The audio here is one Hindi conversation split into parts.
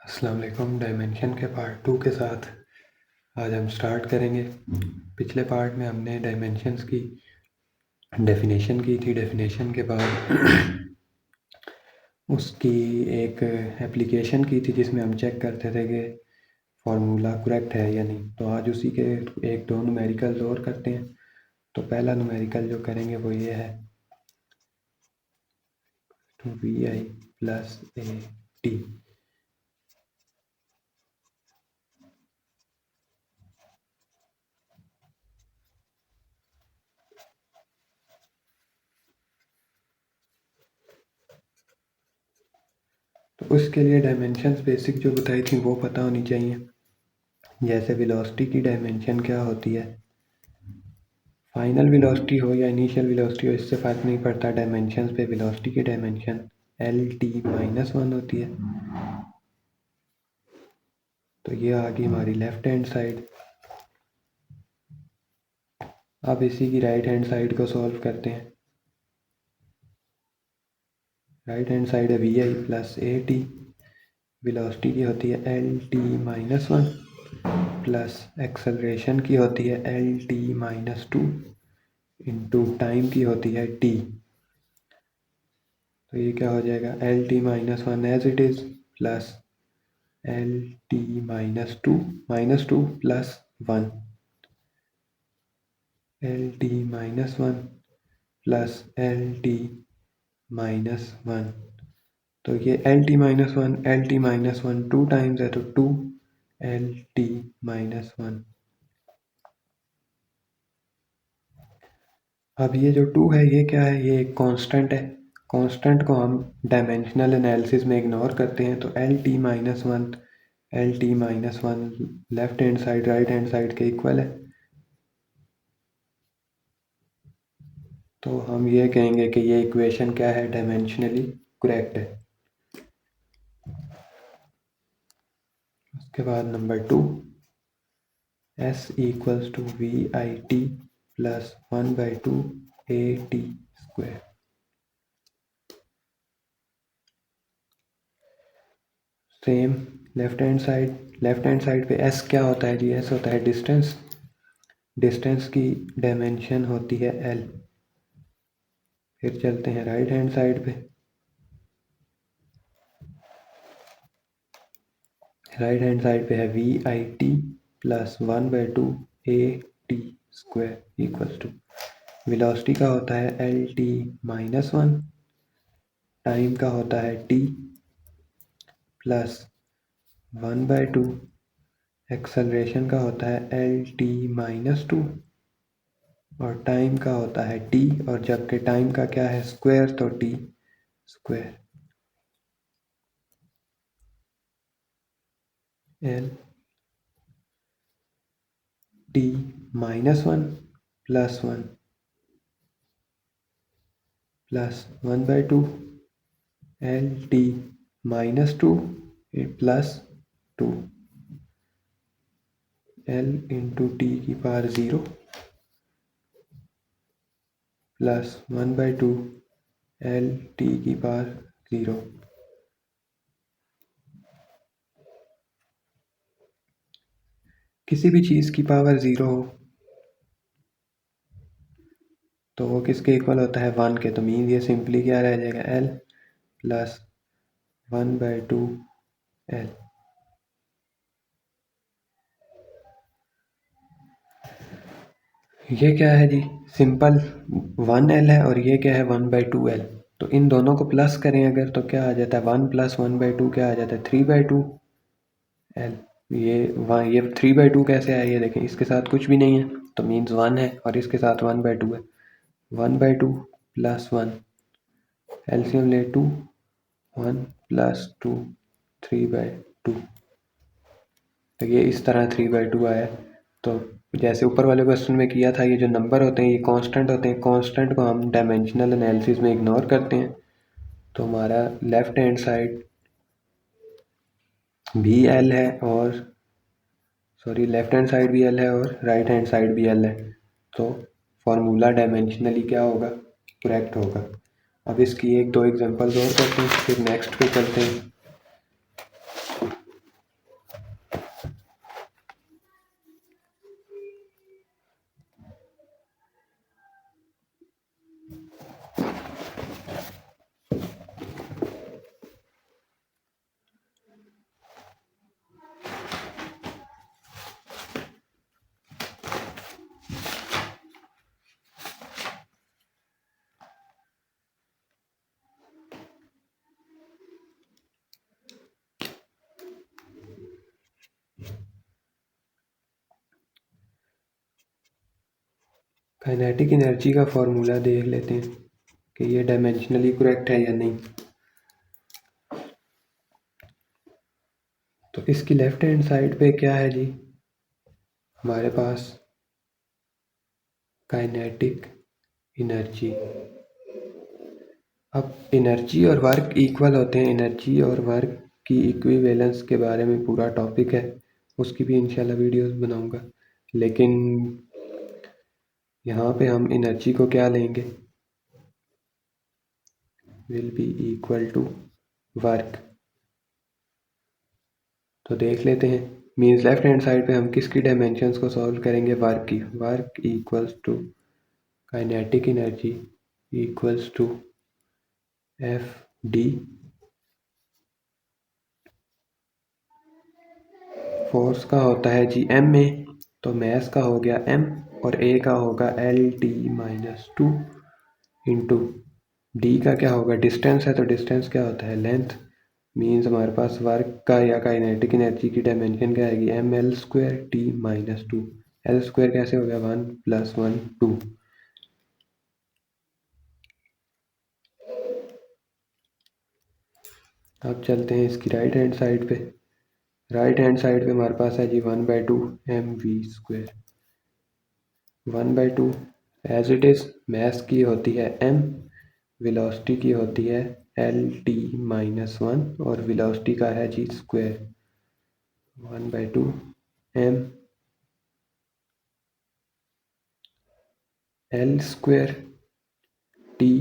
अस्सलाम वालेकुम। डायमेंशन के पार्ट 2 के साथ आज हम स्टार्ट करेंगे। पिछले पार्ट में हमने डायमेंशंस की डेफिनेशन की थी। डेफिनेशन के बाद उसकी एक एप्लीकेशन की थी जिसमें हम चेक करते थे कि फार्मूला करेक्ट है या नहीं। तो आज उसी के एक दो न्यूमेरिकल्स और करते हैं। तो पहला न्यूमेरिकल जो करेंगे वो ये है, तो V I plus A T. तो उसके लिए डायमेंशंस बेसिक जो बताई थी वो पता होनी चाहिए। जैसे वेलोसिटी की डायमेंशन क्या होती है, फाइनल वेलोसिटी हो या इनिशियल वेलोसिटी हो, इससे फ़र्क नहीं पड़ता। डायमेंशंस पे वेलोसिटी की डायमेंशन L t-1 होती है। तो ये आ गई हमारी लेफ्ट हैंड साइड। अब इसी की राइट हैंड साइड को सॉल्व करते हैं। राइट हैंड साइड है V I plus A T. Velocity की होती है L t-1 प्लस एक्सेलरेशन की होती है L t-2 इंटू टाइम की होती है t। तो ये क्या हो जाएगा, L t-1 as it is plus L t-2 plus 1, L t-1 plus L t-1। तो ये L t-1 टू टाइम्स है, तो 2 L t-1। अब ये जो 2 है ये क्या है, ये एक कांस्टेंट है। कांस्टेंट को हम डायमेंशनल एनालिसिस में इग्नोर करते हैं। तो L t-1 left hand side right hand side के इक्वल है। तो हम ये कहेंगे कि ये इक्वेशन क्या है, डायमेंशनली करेक्ट है। उसके बाद number 2, S equals to V I T plus 1/2 A T square. Same left hand side पे S क्या होता है जी, S होता है डिस्टेंस। डिस्टेंस की डायमेंशन होती है L। फिर चलते हैं राइट हैंड साइड पे। राइट हैंड साइड पे है V I T plus 1/2 A T square equals to, velocity का होता है L t-1, टाइम का होता है t प्लस 1/2, एक्सेलरेशन का होता है L t-2 और टाइम का होता है t, और जबकि टाइम का क्या है स्क्वायर, तो t square. L t-1 plus 1 plus 1/2 L t-2 plus 2 L into T की पावर 0 प्लस 1/2 L t की पावर 0। किसी भी चीज़ की पावर 0 हो तो वो किसके इक्वल होता है, 1 के। तो मीन ये सिंपली क्या रह जाएगा, L प्लस 1/2 L। ये क्या है जी, सिंपल 1L है, और ये क्या है 1/2 L। तो इन दोनों को प्लस करें अगर, तो क्या आ जाता है 1 प्लस 1/2 क्या आ जाता है 3/2 L। ये 3/2 कैसे आया, ये देखें, इसके साथ कुछ भी नहीं है तो मीन्स 1 है, और इसके साथ 1/2 है। 1/2 प्लस 1, एलसीएम ले 2, 1 प्लस 2 3/2। तो ये इस तरह 3/2 आया। तो जैसे ऊपर वाले क्वेश्चन में किया था, ये जो नंबर होते हैं ये कांस्टेंट होते हैं। कांस्टेंट को हम डायमेंशनल एनालिसिस में इग्नोर करते हैं। तो हमारा लेफ्ट हैंड साइड भी एल है, और सॉरी लेफ्ट हैंड साइड भी एल है और राइट हैंड साइड भी एल है। तो फार्मूला डायमेंशनली क्या होगा, करेक्ट होगा। अब इसकी एक दो एग्जांपल्स और करते हैं, फिर नेक्स्ट पे चलते हैं। काइनेटिक एनर्जी का फॉर्मूला देख लेते हैं कि ये डायमेंशनली करेक्ट है या नहीं। तो इसकी लेफ्ट हैंड साइड पे क्या है जी, हमारे पास काइनेटिक एनर्जी। अब एनर्जी और वर्क इक्वल होते हैं, एनर्जी और वर्क की इक्विवेलेंस के बारे में पूरा टॉपिक है, उसकी भी इंशाल्लाह वीडियोस बनाऊंगा। लेकिन यहाँ पे हम एनर्जी को क्या लेंगे, will be equal to work. तो देख लेते हैं, मीन्स लेफ्ट हैंड साइड पे हम किसकी डायमेंशंस को सॉल्व करेंगे, वर्क की। Work equals to kinetic energy equals to F D. Force का होता है जी एम में, तो मैस का हो गया एम और ए का होगा L T minus two into D का क्या होगा, डिस्टेंस है तो डिस्टेंस क्या होता है, लेंथ। मीन्स हमारे पास वर्क का या काइनेटिक एनर्जी की डायमेंशन क्या आएगी, M L square T minus two. L square कैसे हो गया, 1 + 1 2। अब चलते हैं इसकी राइट हैंड साइड पे। राइट हैंड साइड पे हमारे पास है जी 1/2 M V square. 1/2 as it is, mass की होती है एम, वेलोसिटी की होती है एल टी माइनस वन और वेलोसिटी का है जी square. 1/2 M L square T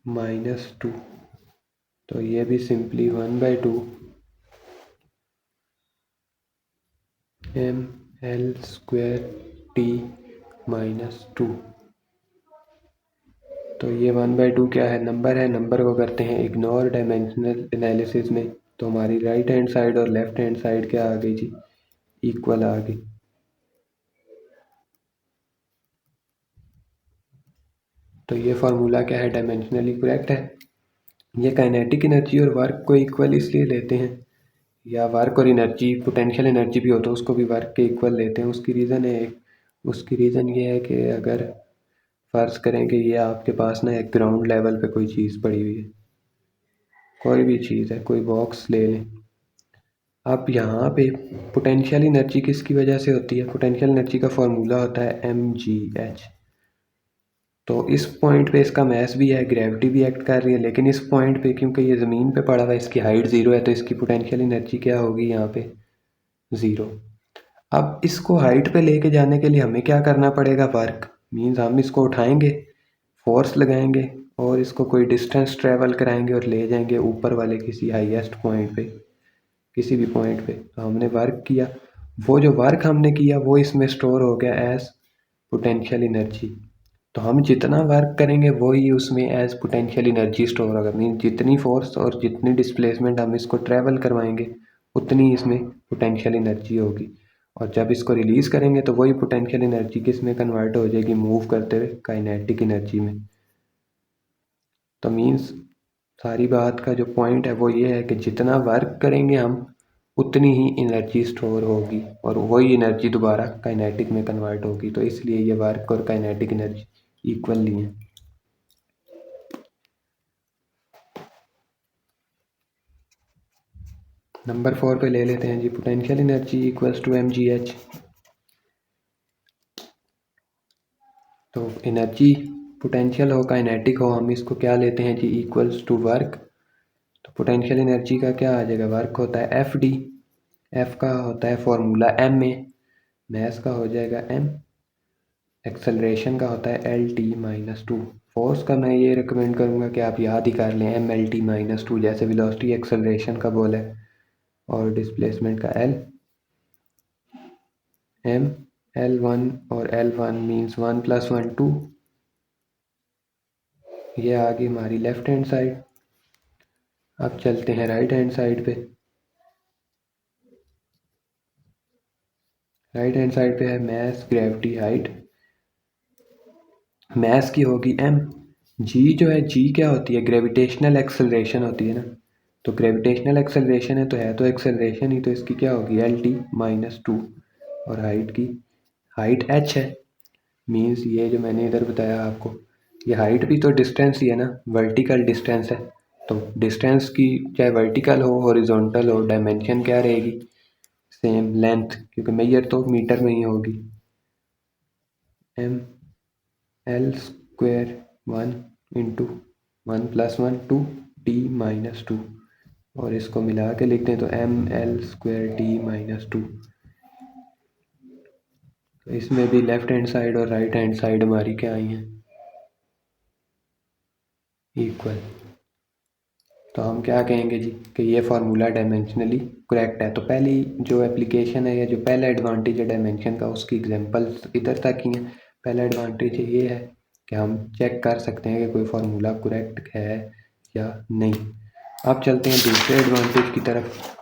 minus two. तो ये भी simply 1/2 M L square T minus two. तो ये 1/2 क्या है, नंबर है, नंबर को करते हैं इग्नोर डायमेंशनल एनालिसिस में। तो हमारी राइट हैंड साइड और लेफ्ट हैंड साइड क्या आ गई जी, इक्वल आ गई। तो ये फार्मूला क्या है, डायमेंशनली करेक्ट है। ये काइनेटिक एनर्जी और वर्क को इक्वल इसलिए लेते हैं, या वर्क और एनर्जी, पोटेंशियल एनर्जी भी हो तो उसको भी वर्क के इक्वल लेते हैं। उसकी रीज़न है, उसकी रीज़न ये है कि अगर फ़र्ज़ करें कि ये आपके पास ना एक ग्राउंड लेवल पे कोई चीज़ पड़ी हुई है, कोई भी चीज़ है, कोई बॉक्स ले लें। अब यहाँ पे पोटेंशियल एनर्जी किसकी वजह से होती है, पोटेंशियल एनर्जी का फॉर्मूला होता है mgh। तो इस पॉइंट पे इसका मैस भी है, ग्रेविटी भी एक्ट कर रही है, लेकिन इस पॉइंट पे क्योंकि ये ज़मीन पे पड़ा हुआ है, इसकी हाइट ज़ीरो है, तो इसकी पोटेंशियल एनर्जी क्या होगी यहाँ पे, ज़ीरो। अब इसको हाइट पे लेके जाने के लिए हमें क्या करना पड़ेगा, वर्क। मीन्स हम इसको उठाएंगे, फोर्स लगाएंगे और इसको कोई डिस्टेंस ट्रेवल कराएंगे और ले जाएंगे ऊपर वाले किसी हाईएस्ट पॉइंट पे, किसी भी पॉइंट पे। तो हमने वर्क किया, वो जो वर्क हमने किया वो इसमें स्टोर हो गया एज पोटेंशियल एनर्जी। तो हम जितना वर्क करेंगे वही उसमें एज पोटेंशियल एनर्जी स्टोर होगा। मीन जितनी फोर्स और जितनी डिस्प्लेसमेंट हम इसको ट्रेवल करवाएंगे उतनी इसमें पोटेंशियल एनर्जी होगी। और जब इसको रिलीज़ करेंगे तो वही पोटेंशियल एनर्जी किस में कन्वर्ट हो जाएगी, मूव करते हुए काइनेटिक एनर्जी में। तो मीन्स सारी बात का जो पॉइंट है वो ये है कि जितना वर्क करेंगे हम उतनी ही एनर्जी स्टोर होगी और वही एनर्जी दोबारा काइनेटिक में कन्वर्ट होगी। तो इसलिए ये वर्क और काइनेटिक एनर्जी इक्वली हैं। नंबर 4 पे ले लेते हैं जी, potential energy equals to mgh। तो एनर्जी पोटेंशियल हो काइनेटिक हो, हम इसको क्या लेते हैं जी, इक्वल्स टू वर्क। तो पोटेंशियल एनर्जी का क्या आ जाएगा, वर्क होता है एफ डी, एफ का होता है फॉर्मूला एम में, मैस का हो जाएगा एम, एक्सेलरेशन का होता है L T minus to. Force का मैं ये रिकमेंड करूँगा कि आप याद ही कर लें, M L T minus two, जैसे वेलोसिटी एक्सेलरेशन का बोल है, और डिस्प्लेसमेंट का एल, एम L1 और L1 मीन्स 1 + 1 2। ये आ गई हमारी लेफ्ट हैंड साइड। अब चलते हैं राइट हैंड साइड पे। राइट हैंड साइड पे है मैस, ग्रेविटी, हाइट। मैस की होगी m, g जो है, g क्या होती है, ग्रेविटेशनल एक्सेलरेशन होती है ना। तो ग्रेविटेशनल एक्सेलरेशन है तो एक्सेलरेशन ही, तो इसकी क्या होगी, एल टी माइनस टू। और हाइट की, हाइट h है, मीन्स ये जो मैंने इधर बताया आपको, ये हाइट भी तो डिस्टेंस ही है ना, वर्टिकल डिस्टेंस है। तो डिस्टेंस की चाहे वर्टिकल हो हॉरिजॉन्टल हो, डायमेंशन क्या रहेगी, सेम लेंथ, क्योंकि मेजर तो मीटर में ही होगी। M L square 1 into 1+1 2 t-2, और इसको मिला के लिखते हैं तो ml² t-2। तो इसमें भी लेफ्ट हैंड साइड और राइट हैंड साइड हमारी क्या आई हैं, इक्वल। तो हम क्या कहेंगे जी कि ये फार्मूला डायमेंशनली करेक्ट है। तो पहली जो एप्लीकेशन है या जो पहला एडवांटेज है डायमेंशन का, उसकी एग्जांपल्स इधर तक ही हैं। पहला एडवांटेज ये है कि हम चेक कर सकते हैं कि कोई फार्मूला करेक्ट है या नहीं। अब चलते हैं दूसरे एडवांटेज की तरफ।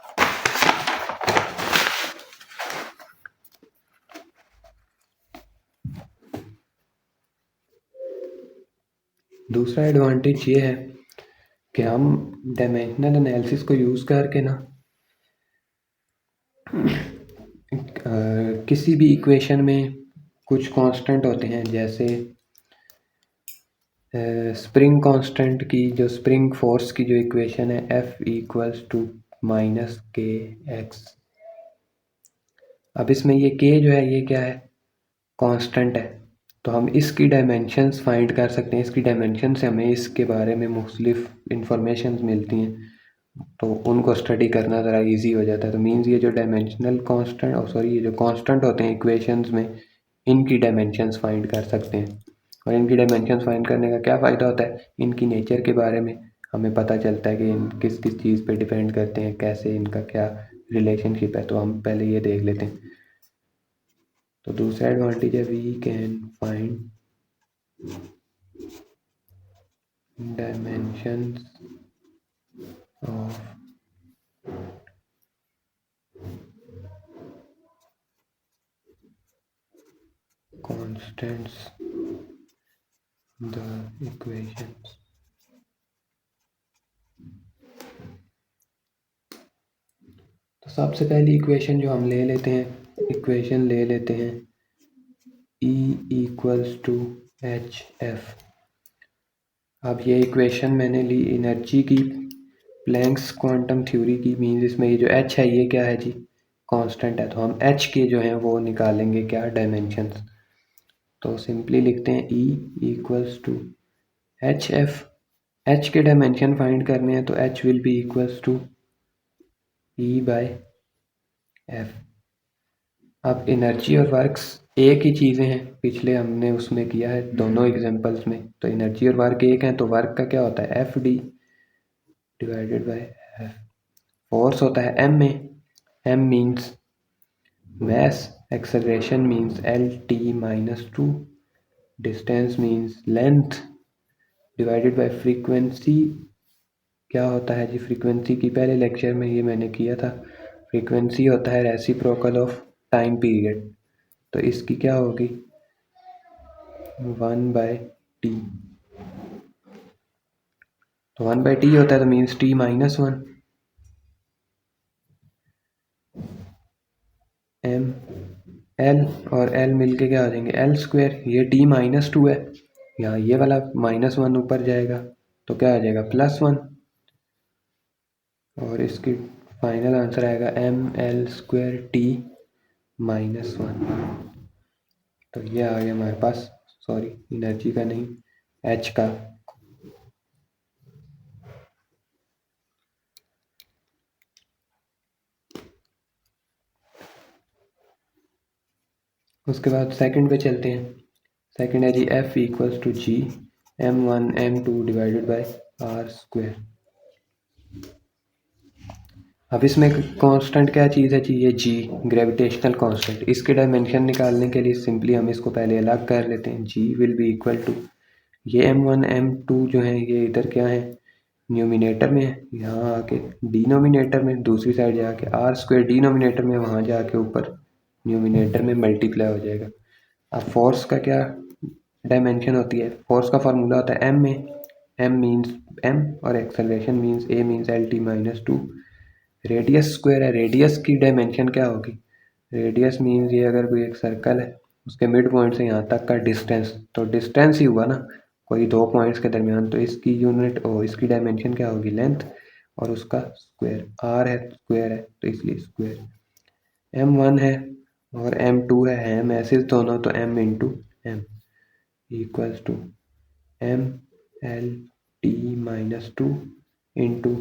दूसरा एडवांटेज ये है कि हम डायमेंशनल एनालिसिस को यूज़ करके ना किसी भी इक्वेशन में कुछ कांस्टेंट होते हैं, जैसे स्प्रिंग कांस्टेंट की जो स्प्रिंग फोर्स की जो इक्वेशन है F=-kx। अब इसमें ये k जो है ये क्या है, कांस्टेंट है। तो हम इसकी डायमेंशंस फाइंड कर सकते हैं। इसकी डायमेंशन से हमें इसके बारे में मुख्तलिफ इंफॉर्मेशन मिलती हैं, तो उनको स्टडी करना ज़रा इजी हो जाता है। तो मीन्स ये जो डायमेंशनल कांस्टेंट और सॉरी ये जो कांस्टेंट होते हैं इक्वेशंस में, इनकी डायमेंशंस फाइंड कर सकते हैं। और इनकी डायमेंशंस फाइंड करने का क्या फ़ायदा होता है, इनकी नेचर के बारे में हमें पता चलता है कि इन किस किस चीज़ पे डिपेंड करते हैं, कैसे इनका क्या रिलेशनशिप है। तो हम पहले ये देख लेते हैं। तो दूसरा एडवांटेज है we can find dimensions of constants the equations। तो सबसे पहली इक्वेशन जो हम ले लेते हैं, इक्वेशन ले लेते हैं E=hf। अब ये इक्वेशन मैंने ली एनर्जी की, प्लैंक्स क्वांटम थ्योरी की। मीन्स इसमें ये जो h है ये क्या है जी, कांस्टेंट है। तो हम h के जो हैं वो निकालेंगे क्या, डायमेंशंस। तो सिंपली लिखते हैं E=hf। h के डायमेंशन फाइंड करने हैं तो h will be equals to E/f। अब एनर्जी और वर्क्स एक ही चीज़ें हैं, पिछले हमने उसमें किया है दोनों एग्जांपल्स में। तो एनर्जी और वर्क एक हैं, तो वर्क का क्या होता है Fd divided by F। Force होता है m में, m means mass, acceleration means L t-2, distance means length, divided by frequency. क्या होता है जी, फ्रीक्वेंसी की पहले लेक्चर में ये मैंने किया था। फ्रीक्वेंसी होता है रेसिप्रोकल ऑफ टाइम पीरियड। तो इसकी क्या होगी 1/t। तो 1/t होता है तो मीन्स t-1। m l और l मिलके क्या हो जाएंगे l²। ये t-2 है, यहाँ ये वाला -1 ऊपर जाएगा तो क्या आ जाएगा +1, और इसकी फाइनल आंसर आएगा ml²t-1। तो ये आ गया हमारे पास, सॉरी एनर्जी का नहीं, h का। उसके बाद सेकंड पे चलते हैं। सेकंड है जी F=g(m1m2) डिवाइडेड बाय r²। अब इसमें कांस्टेंट क्या चीज़ है जी, ये g ग्रेविटेशनल कांस्टेंट। इसके डायमेंशन निकालने के लिए सिंपली हम इसको पहले अलग कर लेते हैं। g will be equal to, ये m1 m2 जो है ये इधर क्या है न्यूमिनेटर में है, यहाँ आके डिनोमिनेटर में, दूसरी साइड जाके r² डिनोमिनेटर में, वहाँ जाके ऊपर न्यूमिनेटर में मल्टीप्लाई हो जाएगा। अब फोर्स का क्या डायमेंशन होती है, फोर्स का फार्मूला होता है m में, m मीन्स m और acceleration means a means L t-2। Radius square है, रेडियस की डायमेंशन क्या होगी, रेडियस मीन्स ये अगर कोई एक सर्कल है उसके मिड पॉइंट से यहाँ तक का डिस्टेंस, तो डिस्टेंस ही हुआ ना कोई दो पॉइंट्स के दरमियान, तो इसकी यूनिट और इसकी डायमेंशन क्या होगी, लेंथ, और उसका स्क्वायर, आर है स्क्वायर है तो इसलिए स्क्वायर। m1 है और m2 है, m ऐसे दोनों, तो m into M equals to M L T minus two into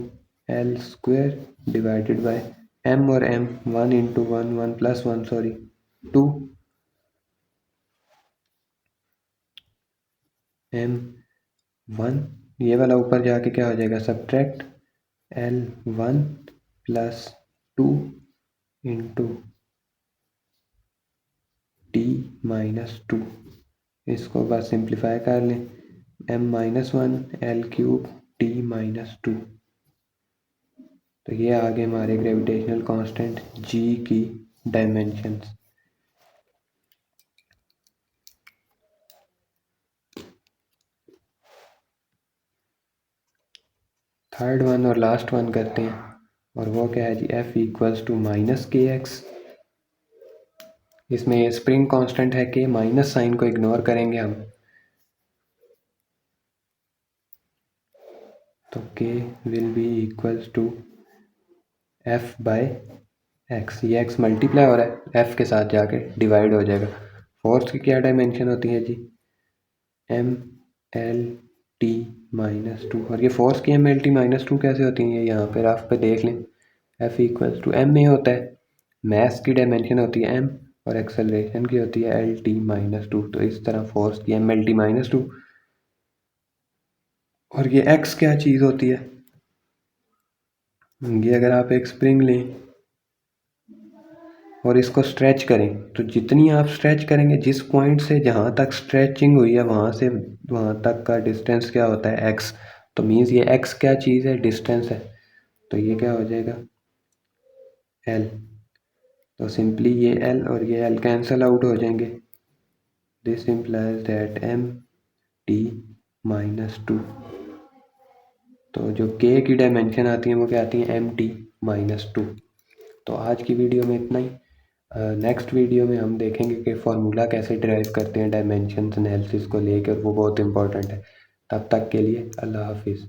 L square divided by m और m, 1 into 1, 1 plus 1 sorry 2, m1 ये वाला ऊपर जाके क्या हो जाएगा, subtract l1 plus 2 into T minus 2, इसको बस सिंप्लीफाई कर लें, m-1 L cube T minus 2, तो ये आगे हमारे ग्रेविटेशनल कांस्टेंट g की डायमेंशंस। थर्ड वन और लास्ट वन करते हैं, और वो क्या है जी, f इक्वल्स टू माइनस के एक्स। इसमें स्प्रिंग कांस्टेंट है कि माइनस साइन को इग्नोर करेंगे हम, तो k will be equals to f by x, ये x मल्टीप्लाई हो रहा है f के साथ जाके डिवाइड हो जाएगा। फोर्स की क्या डायमेंशन होती है जी, m l t माइनस 2, और ये फोर्स की m l t माइनस 2 कैसे होती है, ये यहाँ पे राफ पे देख लें, f इक्वल्स टू m में होता है, मास की डायमेंशन होती है m और एक्सेलरेशन की होती है एल टी माइनस 2, तो इस तरह फोर्स की m l t माइनस 2, और ये x क्या चीज़ होती है, ये अगर आप एक स्प्रिंग लें और इसको स्ट्रेच करें, तो जितनी आप स्ट्रेच करेंगे, जिस पॉइंट से जहाँ तक स्ट्रेचिंग हुई है वहाँ से वहाँ तक का डिस्टेंस क्या होता है, x, तो मीन्स ये x क्या चीज़ है, डिस्टेंस है, तो ये क्या हो जाएगा l, तो सिंपली ये l और ये l कैंसिल आउट हो जाएंगे, this implies that m t minus 2, तो जो k की डायमेंशन आती हैं वो क्या आती हैं, m t माइनस 2। तो आज की वीडियो में इतना ही। नेक्स्ट वीडियो में हम देखेंगे कि फार्मूला कैसे ड्राइव करते हैं डायमेंशंस एनालिसिस को लेकर, वो बहुत इंपॉर्टेंट है। तब तक के लिए अल्लाह हाफिज़।